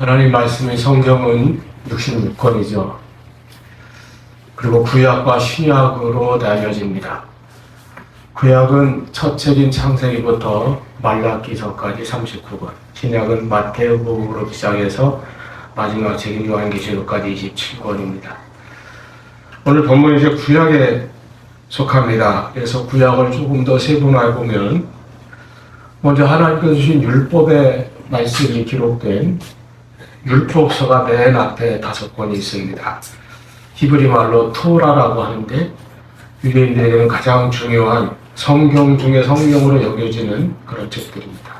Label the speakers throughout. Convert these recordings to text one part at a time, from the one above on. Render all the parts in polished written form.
Speaker 1: 하나님 말씀의 성경은 66권이죠. 그리고 구약과 신약으로 나뉘어집니다. 구약은 첫 책인 창세기부터 말라기서까지 39권, 신약은 마태복음으로 시작해서 마지막 책인 요한계시록까지 27권입니다. 오늘 본문은 이제 구약에 속합니다. 그래서 구약을 조금 더 세분화해 보면 먼저 하나님께서 주신 율법의 말씀이 기록된 율법서가 맨 앞에 5권이 있습니다. 히브리 말로 토라라고 하는데 유대인들에게는 가장 중요한 성경 중에 성경으로 여겨지는 그런 책들입니다.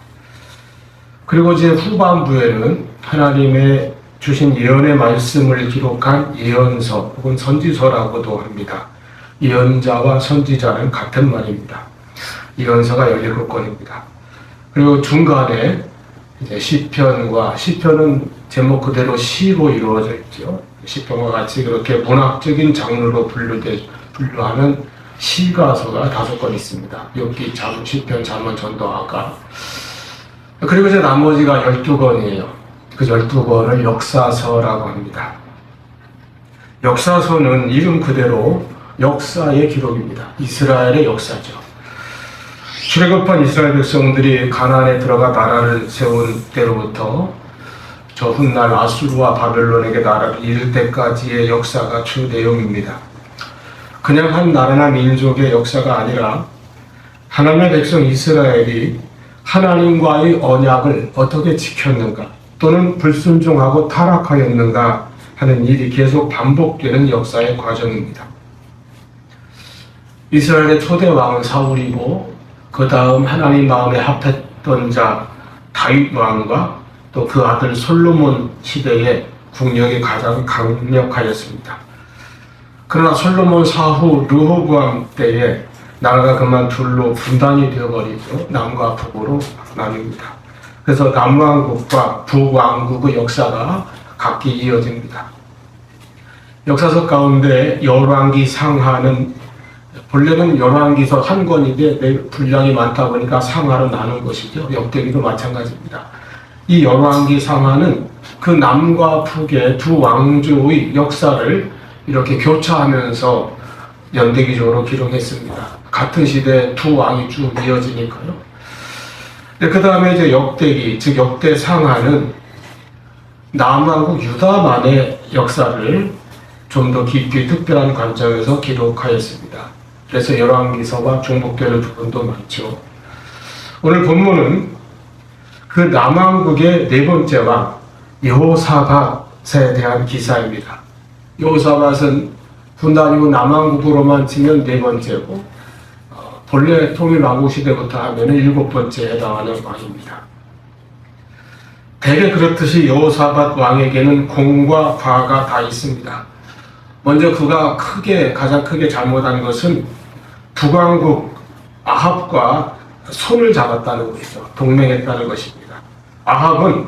Speaker 1: 그리고 이제 후반부에는 하나님의 주신 예언의 말씀을 기록한 예언서 혹은 선지서라고도 합니다. 예언자와 선지자는 같은 말입니다. 예언서가 17권입니다. 그리고 중간에 이제 시편은 제목 그대로 시로 이루어져 있죠. 시편과 같이 그렇게 문학적인 장르로 분류하는 시가서가 5권 있습니다. 욥기, 시편, 잠언, 전도아가. 그리고 이제 나머지가 12권이에요. 그 12권을 역사서라고 합니다. 역사서는 이름 그대로 역사의 기록입니다. 이스라엘의 역사죠. 출애굽한 이스라엘 백성들이 가나안에 들어가 나라를 세운 때로부터 저 훗날 아수르와 바벨론에게 나라를 이를 때까지의 역사가 주 내용입니다. 그냥 한 나라나 민족의 역사가 아니라 하나님의 백성 이스라엘이 하나님과의 언약을 어떻게 지켰는가 또는 불순종하고 타락하였는가 하는 일이 계속 반복되는 역사의 과정입니다. 이스라엘의 초대 왕은 사울이고 그 다음 하나님 마음에 합했던 자 다윗 왕과 또 그 아들 솔로몬 시대에 국력이 가장 강력하였습니다. 그러나 솔로몬 사후 르호보암 때에 나라가 그만 둘로 분단이 되어버리죠. 남과 북으로 나뉩니다. 그래서 남왕국과 북왕국의 역사가 각기 이어집니다. 역사서 가운데 열왕기 상하는 본래는 열왕기서 한 권인데 분량이 많다 보니까 상하로 나눈 것이죠. 역대기도 마찬가지입니다. 이 열왕기 상하는 그 남과 북의 두 왕조의 역사를 이렇게 교차하면서 연대기적으로 기록했습니다. 같은 시대에 두 왕이 쭉 이어지니까요. 그 다음에 이제 역대기, 즉 역대 상하는 남왕국 유다만의 역사를 좀 더 깊이 특별한 관점에서 기록하였습니다. 그래서 열왕기서와 중복되는 부분도 많죠. 오늘 본문은 그 남왕국의 네 번째 왕 여호사밧에 대한 기사입니다. 여호사밧은 분단 이후 남왕국으로만 치면 네 번째고 본래 통일왕국 시대부터 하면 7번째에 해당하는 왕입니다. 대개 그렇듯이 여호사밧 왕에게는 공과 과가 다 있습니다. 먼저 그가 가장 크게 잘못한 것은 북왕국 아합과 손을 잡았다는 것이죠. 동맹했다는 것입니다. 아합은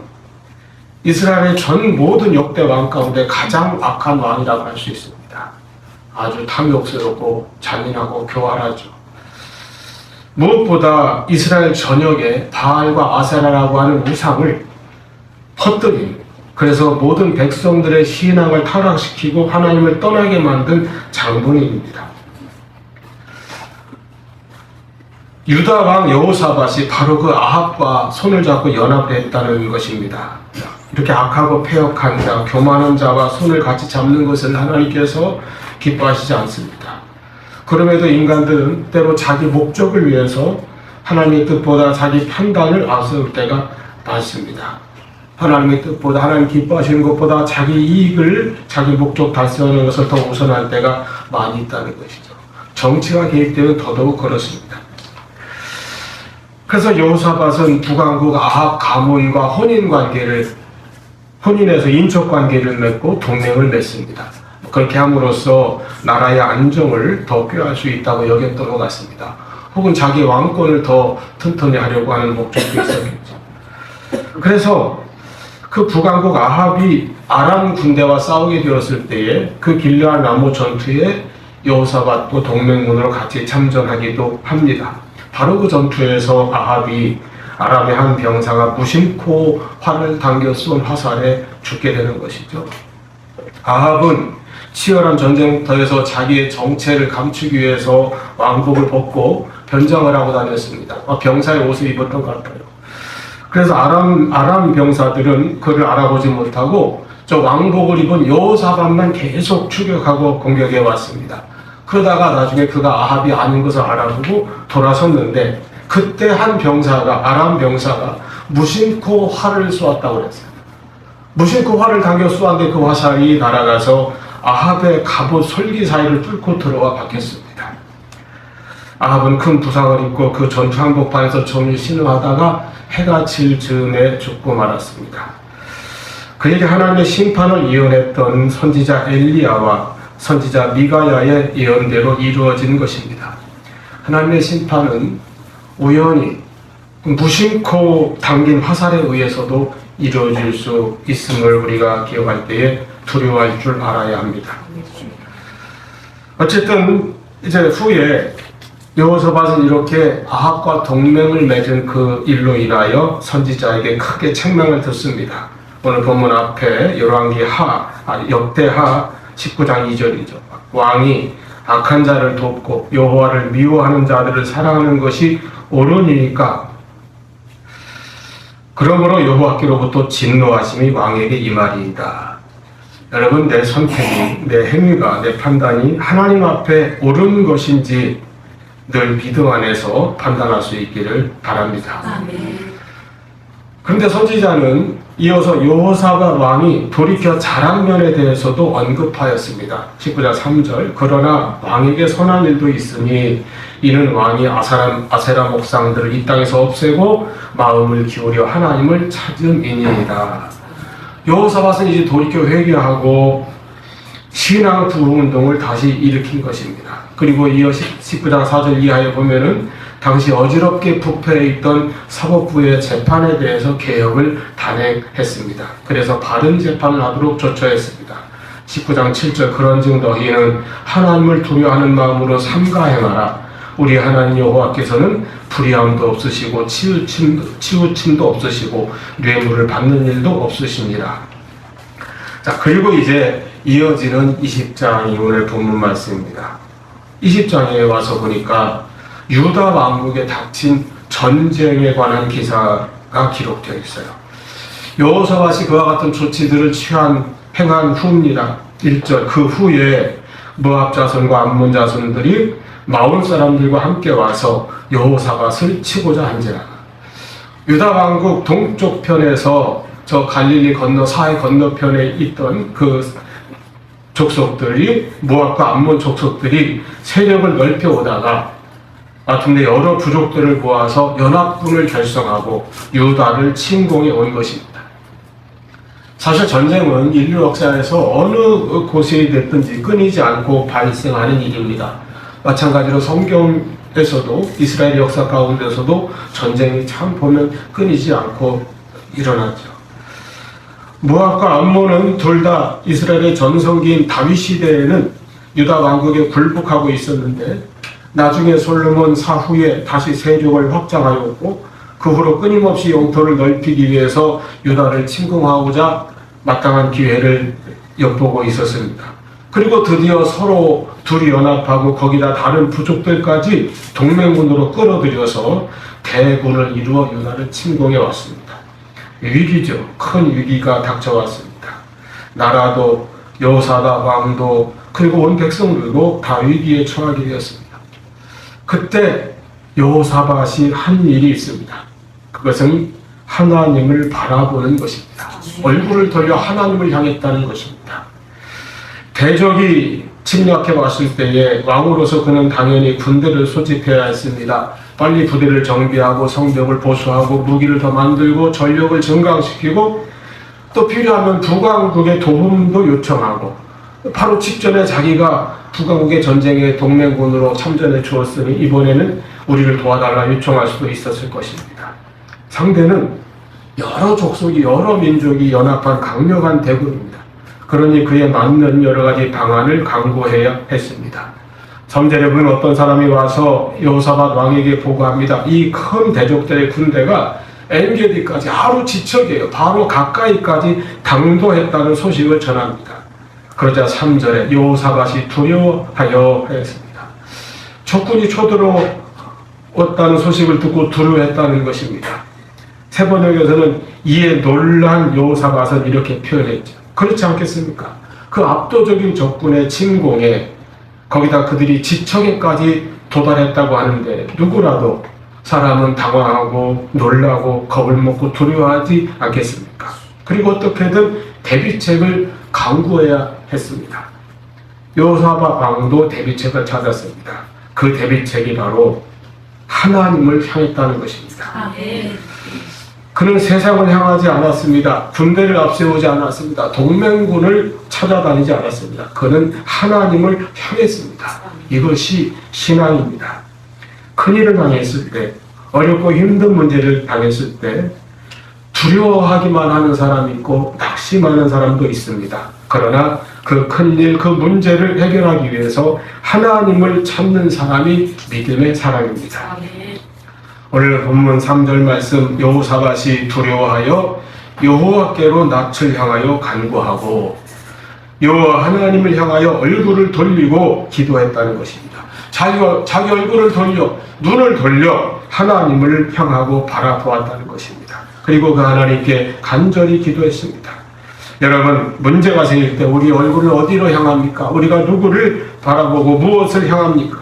Speaker 1: 이스라엘의 전 모든 역대 왕 가운데 가장 악한 왕이라고 할 수 있습니다. 아주 탐욕스럽고 잔인하고 교활하죠. 무엇보다 이스라엘 전역에 바알과 아세라라고 하는 우상을 퍼뜨린, 그래서 모든 백성들의 신앙을 타락시키고 하나님을 떠나게 만든 장본인입니다. 유다 왕 여호사밧이 바로 그 아합과 손을 잡고 연합했다는 것입니다. 이렇게 악하고 패역한 자, 교만한 자와 손을 같이 잡는 것을 하나님께서 기뻐하시지 않습니다. 그럼에도 인간들은 때로 자기 목적을 위해서 하나님의 뜻보다 자기 판단을 앞세울 때가 많습니다. 하나님의 뜻보다 하나님 기뻐하시는 것보다 자기 이익을, 자기 목적 달성하는 것을 더 우선할 때가 많이 있다는 것이죠. 정치가 개입되면 더더욱 그렇습니다. 그래서 여호사밧은 북왕국 아합 가문과 혼인해서 인척관계를 맺고 동맹을 맺습니다. 그렇게 함으로써 나라의 안정을 더 꾀할 수 있다고 여겼던 것 같습니다. 혹은 자기 왕권을 더 튼튼히 하려고 하는 목적도 있었겠죠. 그래서 그 북왕국 아합이 아람 군대와 싸우게 되었을 때에 그 길르앗 라모 전투에 여호사밧도 동맹군으로 같이 참전하기도 합니다. 바로 그 전투에서 아합이 아람의 한 병사가 무심코 활을 당겨 쏜 화살에 죽게 되는 것이죠. 아합은 치열한 전쟁터에서 자기의 정체를 감추기 위해서 왕복을 벗고 변장을 하고 다녔습니다. 병사의 옷을 입었던 것 같아요. 그래서 아람 병사들은 그를 알아보지 못하고 저 왕복을 입은 여호사밧만 계속 추격하고 공격해 왔습니다. 그러다가 나중에 그가 아합이 아닌 것을 알아보고 돌아섰는데, 그때 한 병사가, 아람 병사가 무심코 활을 쏘았다고 그랬어요. 무심코 활을 당겨 쏘았는데 그 화살이 날아가서 아합의 갑옷 솔기 사이를 뚫고 들어와 박혔습니다. 아합은 큰 부상을 입고 그 전투 한복판에서 종일 신음하다가 해가 질 즈음에 죽고 말았습니다. 그에게 하나님의 심판을 예언했던 선지자 엘리야와 선지자 미가야의 예언대로 이루어진 것입니다. 하나님의 심판은 우연히 무심코 당긴 화살에 의해서도 이루어질 수 있음을 우리가 기억할 때에 두려워할 줄 알아야 합니다. 어쨌든 이제 후에 여호사밧은 이렇게 아합과 동맹을 맺은 그 일로 인하여 선지자에게 크게 책망을 듣습니다. 오늘 본문 앞에 역대하 19장 2절이죠. 왕이 악한 자를 돕고 여호와를 미워하는 자들을 사랑하는 것이 옳으니까, 그러므로 여호와께로부터 진노하심이 왕에게 임하리이다. 여러분, 내 선택이, 내 행위가, 내 판단이 하나님 앞에 옳은 것인지 늘 믿음 안에서 판단할 수 있기를 바랍니다. 그런데 선지자는 이어서 여호사밧 왕이 돌이켜 잘한 면에 대해서도 언급하였습니다. 19장 3절, 그러나 왕에게 선한 일도 있으니 이는 왕이 아세라 목상들을 이 땅에서 없애고 마음을 기울여 하나님을 찾음이니이다. 여호사밧은 이제 돌이켜 회개하고 신앙 부흥운동을 다시 일으킨 것입니다. 그리고 이어 19장 4절 이하에 보면은 당시 어지럽게 부패해 있던 사법부의 재판에 대해서 개혁을 단행했습니다. 그래서 바른 재판을 하도록 조처했습니다. 19장 7절, 그런즉 너희는 하나님을 두려워하는 마음으로 삼가 행하라. 우리 하나님 여호와께서는 불의함도 없으시고 치우침도 없으시고 뇌물을 받는 일도 없으시니라. 자, 그리고 이제 이어지는 20장이 오늘 본문 말씀입니다. 20장에 와서 보니까 유다 왕국에 닥친 전쟁에 관한 기사가 기록되어 있어요. 여호사밧이 그와 같은 조치들을 행한 후입니다. 1절, 그 후에 모압 자손과 암몬 자손들이 마온 사람들과 함께 와서 여호사밧을 치고자 한지라. 유다 왕국 동쪽 편에서 저 갈릴리 건너 사해 건너편에 있던 그 족속들이, 모압과 암몬 족속들이 세력을 넓혀 오다가 근데 여러 부족들을 모아서 연합군을 결성하고 유다를 침공해 온 것입니다. 사실 전쟁은 인류 역사에서 어느 곳이 됐든지 끊이지 않고 발생하는 일입니다. 마찬가지로 성경에서도, 이스라엘 역사 가운데서도 전쟁이 참 보면 끊이지 않고 일어났죠. 모압과 암몬은 둘 다 이스라엘의 전성기인 다윗 시대에는 유다 왕국에 굴복하고 있었는데, 나중에 솔로몬 사후에 다시 세력을 확장하였고, 그 후로 끊임없이 영토를 넓히기 위해서 유다를 침공하고자 마땅한 기회를 엿보고 있었습니다. 그리고 드디어 서로 둘이 연합하고 거기다 다른 부족들까지 동맹군으로 끌어들여서 대군을 이루어 유다를 침공해 왔습니다. 위기죠. 큰 위기가 닥쳐왔습니다. 나라도, 여호사밧 왕도, 그리고 온 백성들도 다 위기에 처하게 되었습니다. 그때 여호사밧이 한 일이 있습니다. 그것은 하나님을 바라보는 것입니다. 얼굴을 돌려 하나님을 향했다는 것입니다. 대적이 침략해 왔을 때에 왕으로서 그는 당연히 군대를 소집해야 했습니다. 빨리 부대를 정비하고 성벽을 보수하고 무기를 더 만들고 전력을 증강시키고, 또 필요하면 북왕국의 도움도 요청하고, 바로 직전에 자기가 북왕국의 전쟁에 동맹군으로 참전해 주었으니 이번에는 우리를 도와달라 요청할 수도 있었을 것입니다. 상대는 여러 족속이, 여러 민족이 연합한 강력한 대군입니다. 그러니 그에 맞는 여러 가지 방안을 강구해야 했습니다. 잠재력은 어떤 사람이 와서 여호사밧 왕에게 보고합니다. 이 큰 대족들의 군대가 엔게디까지 하루 지척이에요. 바로 가까이까지 당도했다는 소식을 전합니다. 그러자 3절에 여호사밧이 두려워하여 하였습니다. 적군이 쳐들어왔다는 소식을 듣고 두려워했다는 것입니다. 세번역에서는 이에 놀란 여호사밧은 이렇게 표현했죠. 그렇지 않겠습니까? 그 압도적인 적군의 침공에 거기다 그들이 지척에까지 도달했다고 하는데 누구라도 사람은 당황하고 놀라고 겁을 먹고 두려워하지 않겠습니까? 그리고 어떻게든 대비책을 강구해야 했습니다. 여호사밧 왕도 대비책을 찾았습니다. 그 대비책이 바로 하나님을 향했다는 것입니다. 그는 세상을 향하지 않았습니다. 군대를 앞세우지 않았습니다. 동맹군을 찾아다니지 않았습니다. 그는 하나님을 향했습니다. 이것이 신앙입니다. 큰일을 당했을 때, 어렵고 힘든 문제를 당했을 때 두려워하기만 하는 사람이 있고 낙심하는 사람도 있습니다. 그러나 그 큰일, 그 문제를 해결하기 위해서 하나님을 찾는 사람이 믿음의 사람입니다. 오늘 본문 3절 말씀, 여호사밧이 두려워하여 여호와께로 낯을 향하여 간구하고 여호와 하나님을 향하여 얼굴을 돌리고 기도했다는 것입니다. 자기 얼굴을 돌려, 눈을 돌려 하나님을 향하고 바라보았다는 것입니다. 그리고 그 하나님께 간절히 기도했습니다. 여러분, 문제가 생길 때 우리 얼굴을 어디로 향합니까? 우리가 누구를 바라보고 무엇을 향합니까?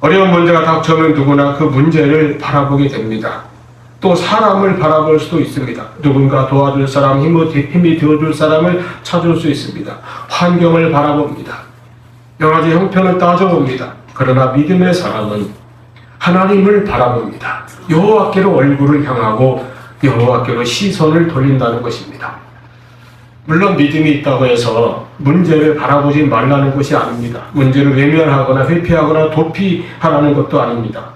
Speaker 1: 어려운 문제가 닥쳐오면 누구나 그 문제를 바라보게 됩니다. 또 사람을 바라볼 수도 있습니다. 누군가 도와줄 사람, 힘이 되어줄 사람을 찾을 수 있습니다. 환경을 바라봅니다. 여러 가지 형편을 따져봅니다. 그러나 믿음의 사람은 하나님을 바라봅니다. 여호와께로 얼굴을 향하고 여호와께로 시선을 돌린다는 것입니다. 물론 믿음이 있다고 해서 문제를 바라보지 말라는 것이 아닙니다. 문제를 외면하거나 회피하거나 도피하라는 것도 아닙니다.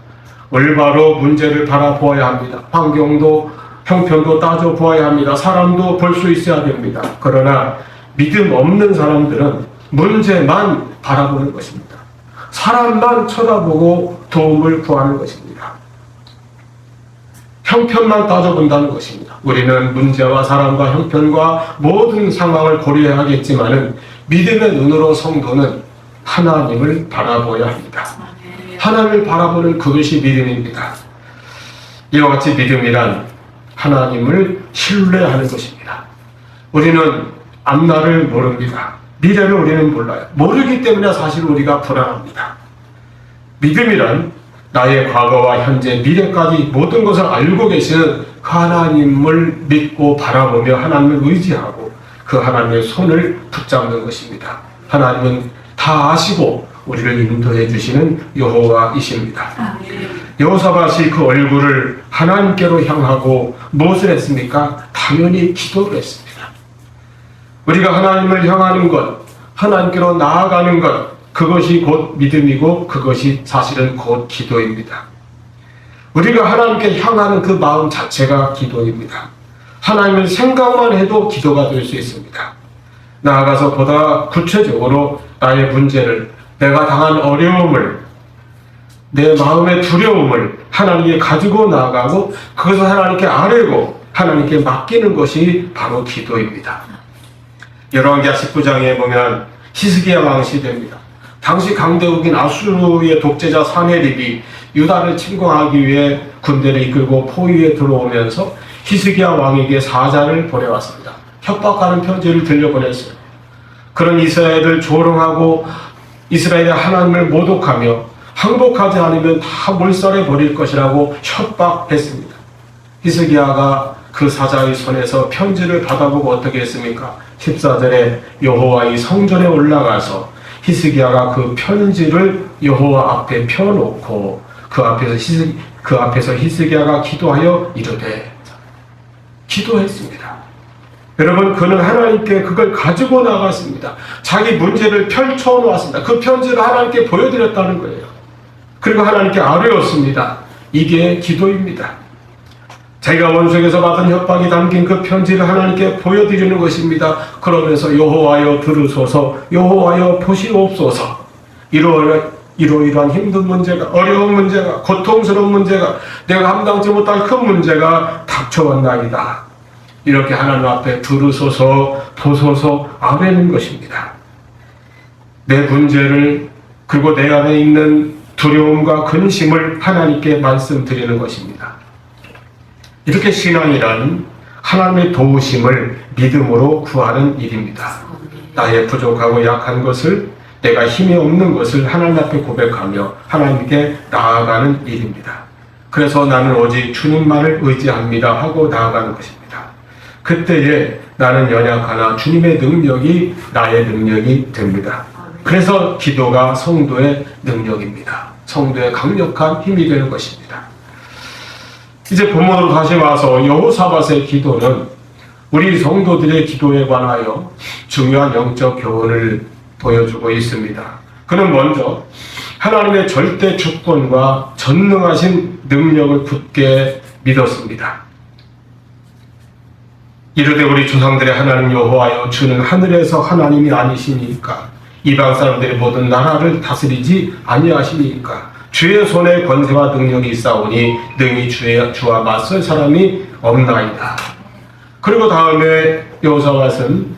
Speaker 1: 올바로 문제를 바라보아야 합니다. 환경도 형편도 따져보아야 합니다. 사람도 볼 수 있어야 됩니다. 그러나 믿음 없는 사람들은 문제만 바라보는 것입니다. 사람만 쳐다보고 도움을 구하는 것입니다. 형편만 따져본다는 것입니다. 우리는 문제와 사람과 형편과 모든 상황을 고려해야겠지만은 믿음의 눈으로 성도는 하나님을 바라보아야 합니다. 하나님을 바라보는 그것이 믿음입니다. 이와 같이 믿음이란 하나님을 신뢰하는 것입니다. 우리는 앞날을 모릅니다. 미래를 우리는 몰라요. 모르기 때문에 사실 우리가 불안합니다. 믿음이란 나의 과거와 현재, 미래까지 모든 것을 알고 계시는 그 하나님을 믿고 바라보며 하나님을 의지하고 그 하나님의 손을 붙잡는 것입니다. 하나님은 다 아시고 우리를 인도해 주시는 여호와이십니다. 여호사밧이 그 얼굴을 하나님께로 향하고 무엇을 했습니까? 당연히 기도를 했습니다. 우리가 하나님을 향하는 것, 하나님께로 나아가는 것, 그것이 곧 믿음이고 그것이 사실은 곧 기도입니다. 우리가 하나님께 향하는 그 마음 자체가 기도입니다. 하나님을 생각만 해도 기도가 될 수 있습니다. 나아가서 보다 구체적으로 나의 문제를, 내가 당한 어려움을, 내 마음의 두려움을 하나님께 가지고 나아가고 그것을 하나님께 아뢰고 하나님께 맡기는 것이 바로 기도입니다. 열왕기하 19장에 보면 히스기야 왕 시대입니다. 당시 강대국인 아수르의 독재자 사네립이 유다를 침공하기 위해 군대를 이끌고 포위에 들어오면서 히스기야 왕에게 사자를 보내왔습니다. 협박하는 편지를 들려보냈어요. 그런 이스라엘을 조롱하고 이스라엘의 하나님을 모독하며 항복하지 않으면 다 몰살해 버릴 것이라고 협박했습니다. 히스기야가 그 사자의 손에서 편지를 받아보고 어떻게 했습니까? 14절에 여호와의 성전에 올라가서 히스기야가 그 편지를 여호와 앞에 펴놓고 그 앞에서 히스기야가 기도하여 이르되, 기도했습니다. 여러분, 그는 하나님께 그걸 가지고 나갔습니다. 자기 문제를 펼쳐놓았습니다. 그 편지를 하나님께 보여드렸다는 거예요. 그리고 하나님께 아뢰었습니다. 이게 기도입니다. 자기가 원수에게서 받은 협박이 담긴 그 편지를 하나님께 보여드리는 것입니다. 그러면서 여호와여 들으소서, 여호와여 보시옵소서, 이러이러한 힘든 문제가, 어려운 문제가, 고통스러운 문제가, 내가 감당치 못할 큰 문제가 닥쳐왔나이다. 이렇게 하나님 앞에 들으소서, 보소서, 아뢰는 것입니다. 내 문제를, 그리고 내 안에 있는 두려움과 근심을 하나님께 말씀드리는 것입니다. 이렇게 신앙이란 하나님의 도우심을 믿음으로 구하는 일입니다. 나의 부족하고 약한 것을, 내가 힘이 없는 것을 하나님 앞에 고백하며 하나님께 나아가는 일입니다. 그래서 나는 오직 주님만을 의지합니다 하고 나아가는 것입니다. 그때에 나는 연약하나 주님의 능력이 나의 능력이 됩니다. 그래서 기도가 성도의 능력입니다. 성도의 강력한 힘이 되는 것입니다. 이제 본문으로 다시 와서 여호사밧의 기도는 우리 성도들의 기도에 관하여 중요한 영적 교훈을 보여주고 있습니다. 그는 먼저 하나님의 절대 주권과 전능하신 능력을 굳게 믿었습니다. 이르되 우리 조상들의 하나님 여호와여, 주는 하늘에서 하나님이 아니시니까 이방 사람들의 모든 나라를 다스리지 아니하시니까 주의 손에 권세와 능력이 있사오니 능히 주와 맞설 사람이 없나이다. 그리고 다음에 여호사밧은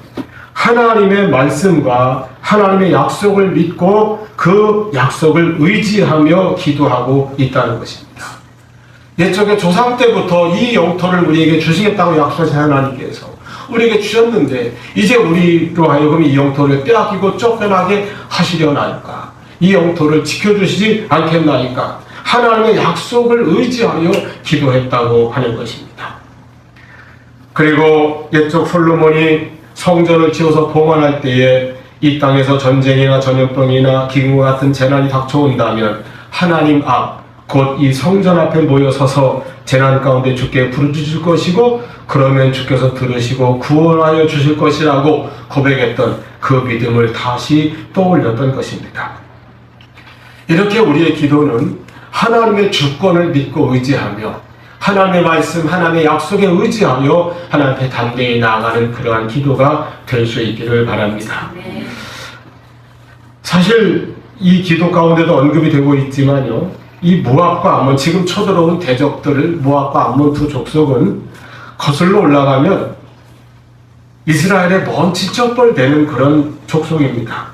Speaker 1: 하나님의 말씀과 하나님의 약속을 믿고 그 약속을 의지하며 기도하고 있다는 것입니다. 옛적에 조상 때부터 이 영토를 우리에게 주시겠다고 약속하신 하나님께서 우리에게 주셨는데 이제 우리로 하여금 이 영토를 빼앗기고 쫓겨나게 하시려나이까? 이 영토를 지켜주시지 않겠나이까? 하나님의 약속을 의지하여 기도했다고 하는 것입니다. 그리고 옛적 솔로몬이 성전을 지어서 봉헌할 때에 이 땅에서 전쟁이나 전염병이나 기근과 같은 재난이 닥쳐온다면 하나님 앞, 곧 이 성전 앞에 모여서서 재난 가운데 주께 부르짖을 것이고 그러면 주께서 들으시고 구원하여 주실 것이라고 고백했던 그 믿음을 다시 떠올렸던 것입니다. 이렇게 우리의 기도는 하나님의 주권을 믿고 의지하며 하나님의 말씀, 하나님의 약속에 의지하여 하나님께 담대히 나아가는 그러한 기도가 될 수 있기를 바랍니다. 사실 이 기도 가운데도 언급이 되고 있지만요, 이 모압과 암몬, 지금 쳐들어온 대적들을 모압과 암몬 두 족속은 거슬러 올라가면 이스라엘의 먼 지척벌 되는 그런 족속입니다.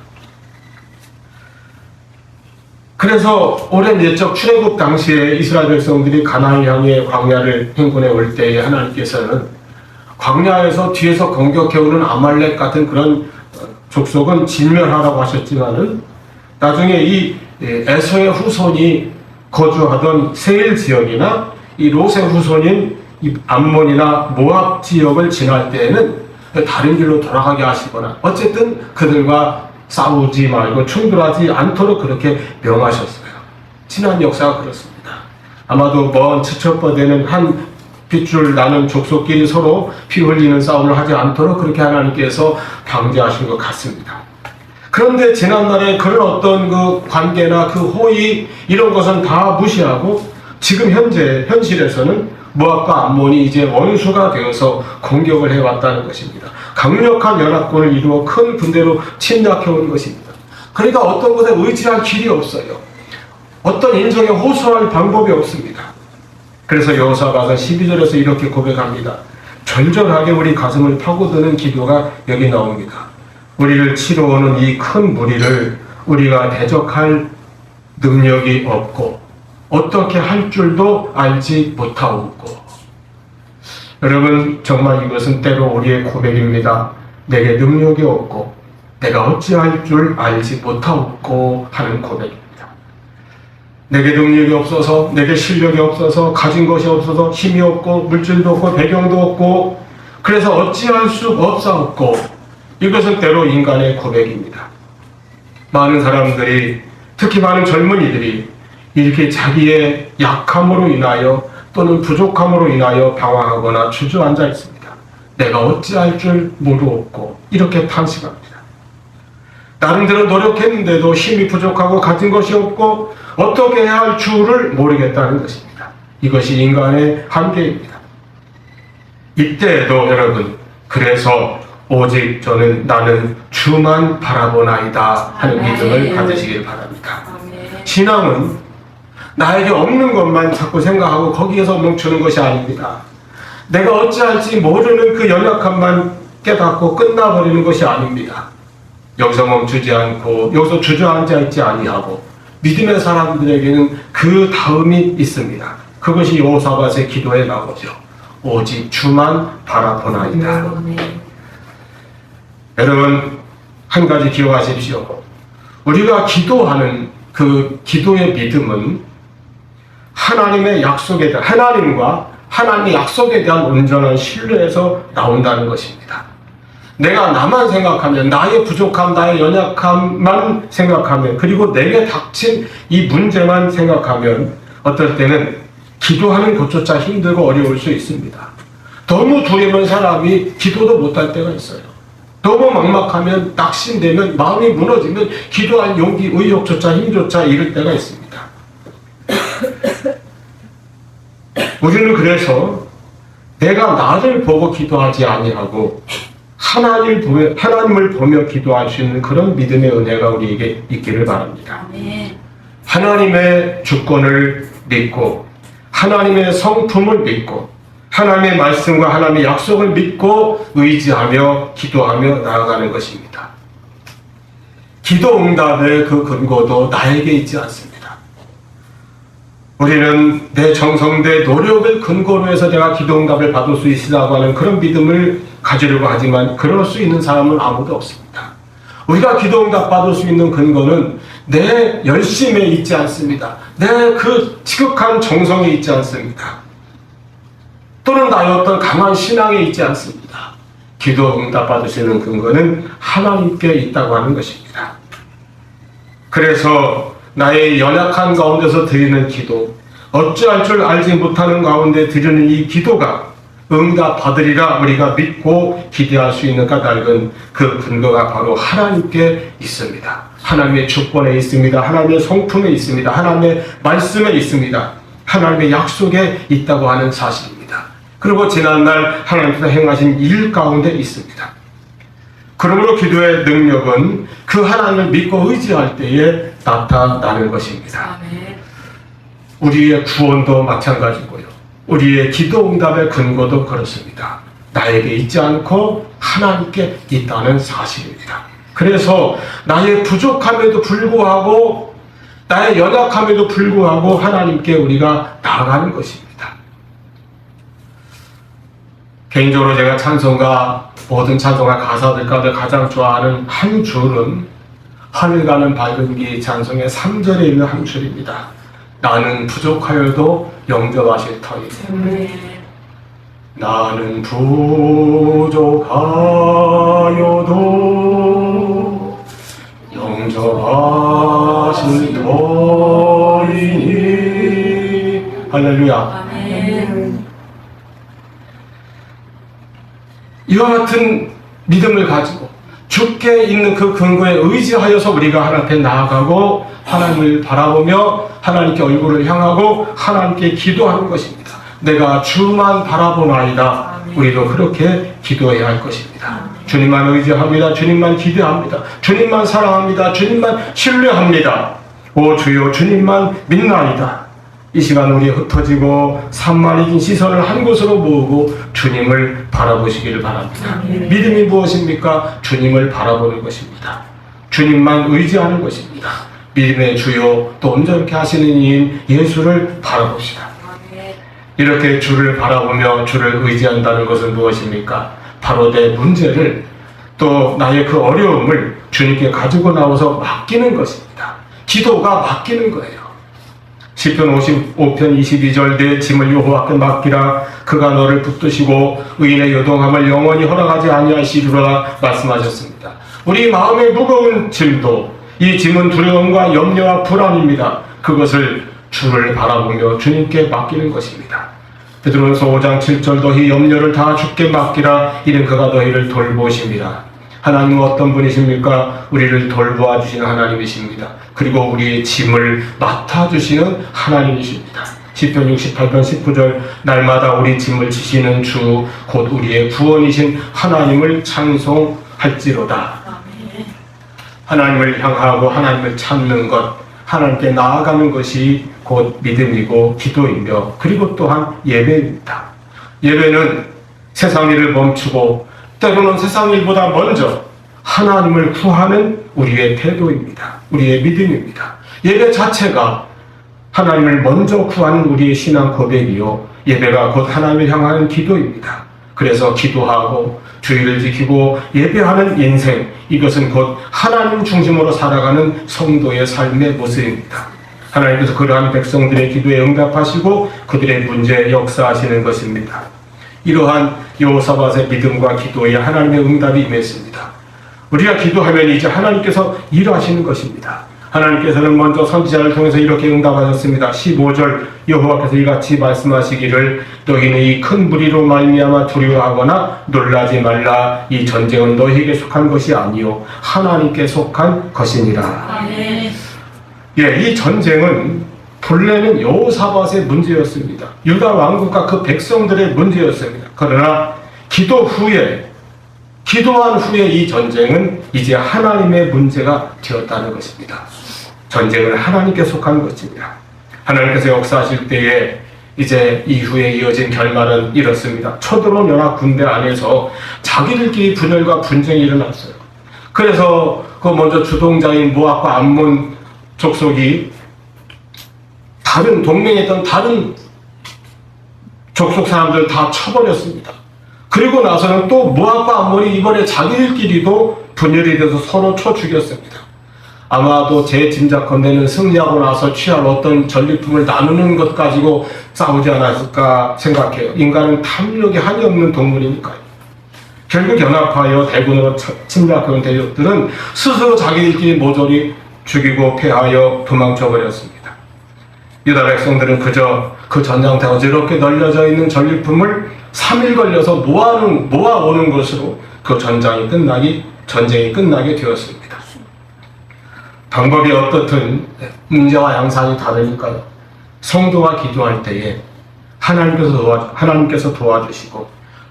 Speaker 1: 그래서 오랜 옛적 출애굽 당시에 이스라엘 백성들이 가나안을 향해 광야를 행군해 올 때에 하나님께서는 광야에서 뒤에서 공격해오는 아말렉 같은 그런 족속은 진멸하라고 하셨지만은 나중에 이 에서의 후손이 거주하던 세일 지역이나 이 롯의 후손인 이 암몬이나 모압 지역을 지날 때에는 다른 길로 돌아가게 하시거나 어쨌든 그들과 싸우지 말고 충돌하지 않도록 그렇게 명하셨어요. 지난 역사가 그렇습니다. 아마도 먼 지척벌되는 한 핏줄 나는 족속끼리 서로 피 흘리는 싸움을 하지 않도록 그렇게 하나님께서 방지하신 것 같습니다. 그런데 지난날에 그런 어떤 그 관계나 그 호의 이런 것은 다 무시하고 지금 현실에서는 모압과 암몬이 이제 원수가 되어서 공격을 해왔다는 것입니다. 강력한 연합군을 이루어 큰 군대로 침략해온 것입니다. 그러니까 어떤 것에 의지할 길이 없어요. 어떤 인성에 호소할 방법이 없습니다. 그래서 여호사밧은 12절에서 이렇게 고백합니다. 절절하게 우리 가슴을 파고드는 기도가 여기 나옵니다. 우리를 치러오는 이 큰 무리를 우리가 대적할 능력이 없고 어떻게 할 줄도 알지 못하옵고. 여러분, 정말 이것은 때로 우리의 고백입니다. 내게 능력이 없고 내가 어찌할 줄 알지 못하옵고 하는 고백입니다. 내게 능력이 없어서, 내게 실력이 없어서, 가진 것이 없어서, 힘이 없고 물질도 없고 배경도 없고 그래서 어찌할 수 없사옵고. 이것은 때로 인간의 고백입니다. 많은 사람들이, 특히 많은 젊은이들이 이렇게 자기의 약함으로 인하여 또는 부족함으로 인하여 방황하거나 주저앉아 있습니다. 내가 어찌할 줄 모르옵고 이렇게 탄식합니다. 나름대로 노력했는데도 힘이 부족하고 가진 것이 없고 어떻게 해야 할 줄을 모르겠다는 것입니다. 이것이 인간의 한계입니다. 이때에도 여러분, 그래서 오직 나는 주만 바라보나이다 하는 믿음을 가지시길 바랍니다. 신앙은 나에게 없는 것만 자꾸 생각하고 거기에서 멈추는 것이 아닙니다. 내가 어찌할지 모르는 그 연약함만 깨닫고 끝나버리는 것이 아닙니다. 여기서 멈추지 않고 여기서 주저앉아 있지 아니하고 믿음의 사람들에게는 그 다음이 있습니다. 그것이 여호사밧의 기도의 나오죠. 오직 주만 바라보나이다. 여러분, 한 가지 기억하십시오. 우리가 기도하는 그 기도의 믿음은 하나님의 약속에 대한, 하나님과 하나님의 약속에 대한 온전한 신뢰에서 나온다는 것입니다. 내가 나만 생각하면, 나의 부족함, 나의 연약함만 생각하면, 그리고 내게 닥친 이 문제만 생각하면 어떨 때는 기도하는 것조차 힘들고 어려울 수 있습니다. 너무 두려운 사람이 기도도 못할 때가 있어요. 너무 막막하면, 낙심되면, 마음이 무너지면 기도할 용기, 의욕조차 힘조차 잃을 때가 있습니다. 우리는 그래서 내가 나를 보고 기도하지 아니하고 하나님을 보며 기도할 수 있는 그런 믿음의 은혜가 우리에게 있기를 바랍니다. 하나님의 주권을 믿고 하나님의 성품을 믿고 하나님의 말씀과 하나님의 약속을 믿고 의지하며 기도하며 나아가는 것입니다. 기도 응답의 그 근거도 나에게 있지 않습니다. 우리는 내 정성, 내 노력을 근거로 해서 내가 기도 응답을 받을 수 있으라고 하는 그런 믿음을 가지려고 하지만 그럴 수 있는 사람은 아무도 없습니다. 우리가 기도 응답 받을 수 있는 근거는 내 열심에 있지 않습니다. 내 그 지극한 정성에 있지 않습니다. 또는 나의 어떤 강한 신앙에 있지 않습니다. 기도 응답 받을 수 있는 근거는 하나님께 있다고 하는 것입니다. 그래서 나의 연약한 가운데서 드리는 기도, 어찌할 줄 알지 못하는 가운데 드리는 이 기도가 응답 받으리라 우리가 믿고 기대할 수 있는 까닭은 그 근거가 바로 하나님께 있습니다. 하나님의 주권에 있습니다. 하나님의 성품에 있습니다. 하나님의 말씀에 있습니다. 하나님의 약속에 있다고 하는 사실입니다. 그리고 지난날 하나님께서 행하신 일 가운데 있습니다. 그러므로 기도의 능력은 그 하나님을 믿고 의지할 때에 나타나는 것입니다. 우리의 구원도 마찬가지고요. 우리의 기도 응답의 근거도 그렇습니다. 나에게 있지 않고 하나님께 있다는 사실입니다. 그래서 나의 부족함에도 불구하고 나의 연약함에도 불구하고 하나님께 우리가 나아가는 것입니다. 개인적으로 제가 찬송가, 모든 찬송가 가사들 가운데 가장 좋아하는 한 줄은 하늘 가는 밝은 길 찬송의 3절에 있는 한 줄입니다. 나는 부족하여도 영접하실 터이니 나는 부족하여도 영접하실 터이니 할렐루야. 이와 같은 믿음을 가지고 주께 있는 그 근거에 의지하여서 우리가 하나님 앞에 나아가고 하나님을 바라보며 하나님께 얼굴을 향하고 하나님께 기도하는 것입니다. 내가 주만 바라보나이다. 우리도 그렇게 기도해야 할 것입니다. 주님만 의지합니다. 주님만 기대합니다. 주님만 사랑합니다. 주님만 신뢰합니다. 오 주여 주님만 믿나이다. 이 시간 우리 흩어지고 산만해진 시선을 한 곳으로 모으고 주님을 바라보시기를 바랍니다. 믿음이 무엇입니까? 주님을 바라보는 것입니다. 주님만 의지하는 것입니다. 믿음의 주요 또 온전케 하시는 이인 예수를 바라봅시다. 이렇게 주를 바라보며 주를 의지한다는 것은 무엇입니까? 바로 내 문제를 또 나의 그 어려움을 주님께 가지고 나와서 맡기는 것입니다. 기도가 맡기는 거예요. 시편 55편 22절 내 짐을 여호와께 맡기라 그가 너를 붙드시고 의인의 요동함을 영원히 허락하지 아니하시리라 말씀하셨습니다. 우리 마음의 무거운 짐도 이 짐은 두려움과 염려와 불안입니다. 그것을 주를 바라보며 주님께 맡기는 것입니다. 베드로전서 5장 7절 너희 염려를 다 주께 맡기라 이는 그가 너희를 돌보십니다. 하나님은 어떤 분이십니까? 우리를 돌보아 주시는 하나님이십니다. 그리고 우리의 짐을 맡아주시는 하나님이십니다. 시편 68편 19절 날마다 우리 짐을 지시는 주 곧 우리의 구원이신 하나님을 찬송할지로다. 하나님을 향하고 하나님을 찾는 것, 하나님께 나아가는 것이 곧 믿음이고 기도이며 그리고 또한 예배입니다. 예배는 세상 일을 멈추고 때로는 세상 일보다 먼저 하나님을 구하는 우리의 태도입니다. 우리의 믿음입니다. 예배 자체가 하나님을 먼저 구하는 우리의 신앙 고백이요, 예배가 곧 하나님을 향하는 기도입니다. 그래서 기도하고 주의를 지키고 예배하는 인생, 이것은 곧 하나님 중심으로 살아가는 성도의 삶의 모습입니다. 하나님께서 그러한 백성들의 기도에 응답하시고 그들의 문제에 역사하시는 것입니다. 이러한 여호사밧의 믿음과 기도에 하나님의 응답이 임했습니다. 우리가 기도하면 이제 하나님께서 일하시는 것입니다. 하나님께서는 먼저 선지자를 통해서 이렇게 응답하셨습니다. 15절 여호와께서 이같이 말씀하시기를 너희는 이 큰 무리로 말미암아 두려워하거나 놀라지 말라. 이 전쟁은 너희에게 속한 것이 아니요 하나님께 속한 것이니라. 아멘. 이 전쟁은 본래는 여호사밧의 문제였습니다. 유다 왕국과 그 백성들의 문제였습니다. 그러나 기도한 후에 이 전쟁은 이제 하나님의 문제가 되었다는 것입니다. 전쟁은 하나님께 속한 것입니다. 하나님께서 역사하실 때에 이제 이후에 이어진 결말은 이렇습니다. 쳐들어온 연합 군대 안에서 자기들끼리 분열과 분쟁이 일어났어요. 그래서 그 먼저 주동자인 모압과 암몬 족속이 다른 동맹했던 다른 족속 사람들 다 쳐버렸습니다. 그리고 나서는 또 모압과 암몬이 이번에 자기들끼리도 분열이 돼서 서로 쳐 죽였습니다. 아마도 제 짐작컨대는 승리하고 나서 취할 어떤 전리품을 나누는 것 가지고 싸우지 않았을까 생각해요. 인간은 탐욕이 한이 없는 동물이니까요. 결국 연합하여 대군으로 침략해온 대적들은 스스로 자기들끼리 모조리 죽이고 패하여 도망쳐버렸습니다. 유다 백성들은 그저 그 전장터에 어지럽게 널려져 있는 전리품을 3일 걸려서 모아오는 것으로 그 전쟁이 끝나게 되었습니다. 방법이 어떻든 문제와 양상이 다르니까요. 성도가 기도할 때에 하나님께서 도와주시고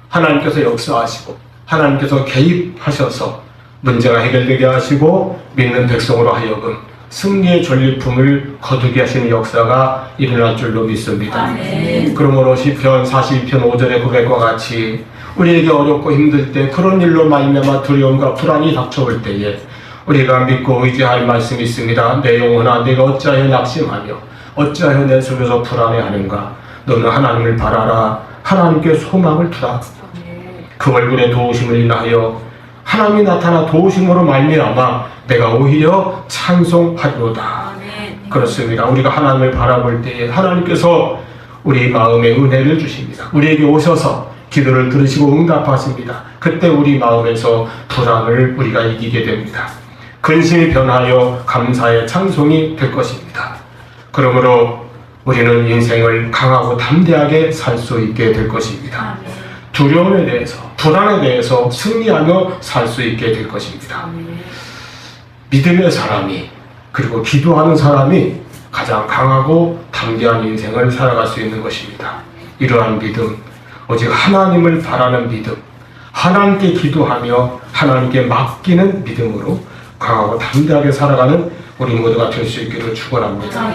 Speaker 1: 하나님께서 역사하시고 하나님께서 개입하셔서 문제가 해결되게 하시고 믿는 백성으로 하여금 승리의 전리품을 거두게 하시는 역사가 일어날 줄로 믿습니다. 그러므로 시편 42편 5절의 고백과 같이 우리에게 어렵고 힘들 때 그런 일로 말미암아 두려움과 불안이 닥쳐올 때에 우리가 믿고 의지할 말씀이 있습니다. 내 영혼아 내가 어찌하여 낙심하며 어찌하여 내 속에서 불안해하는가. 너는 하나님을 바라라. 하나님께 소망을 두라. 그 얼굴에 도우심을 인하여 하나님이 나타나 도우심으로 말미암아 내가 오히려 찬송하리로다. 그렇습니다. 우리가 하나님을 바라볼 때에 하나님께서 우리 마음에 은혜를 주십니다. 우리에게 오셔서 기도를 들으시고 응답하십니다. 그때 우리 마음에서 불안을 우리가 이기게 됩니다. 근심이 변하여 감사의 찬송이 될 것입니다. 그러므로 우리는 인생을 강하고 담대하게 살 수 있게 될 것입니다. 두려움에 대해서, 불안에 대해서 승리하며 살 수 있게 될 것입니다. 믿음의 사람이, 그리고 기도하는 사람이 가장 강하고 담대한 인생을 살아갈 수 있는 것입니다. 이러한 믿음, 오직 하나님을 바라는 믿음, 하나님께 기도하며 하나님께 맡기는 믿음으로 강하고 담대하게 살아가는 우리 모두가 될 수 있기를 축원합니다.